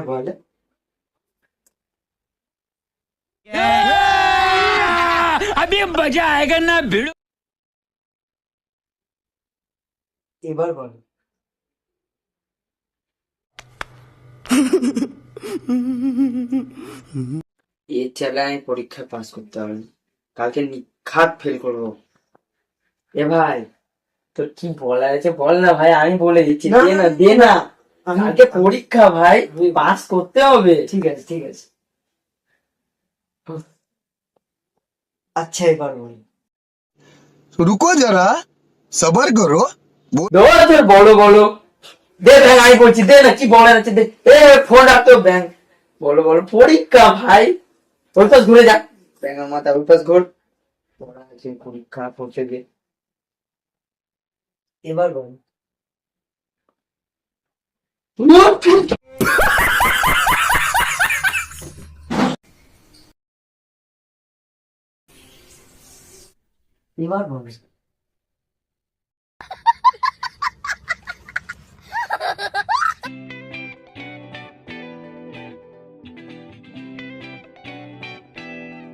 বল। अभी मजा आएगा ना भिड़ो। এবার বল। এর চাইলে আমি পরীক্ষায় পাস করতে পারবো না। কালকে নিখাত ফেল করবো। এ ভাই, তোর কি বলার আছে বল না ভাই, আমি বলে দিচ্ছি। না, দে না, দে না। আমি- কালকে পরীক্ষা ভাই, পাস করতে হবে। ঠিক আছে ঠিক আছে। আচ্ছা এবার বল। रुको जरा सबर करो। দৌড় তোর বলো বলো। দে ব্যাং, আমি বলছি দে না, কি বলার আছে দে। এ ফোন রাখতো ব্যাং। বলো বলো, পরীক্ষা ভাই। ওই পাশ ঘুরে যা, ব্যাঙের মাথা ওই পাশ ঘুর। পড়া আছে, পরীক্ষা পড়ছে গে। এবার বল। এবার বল।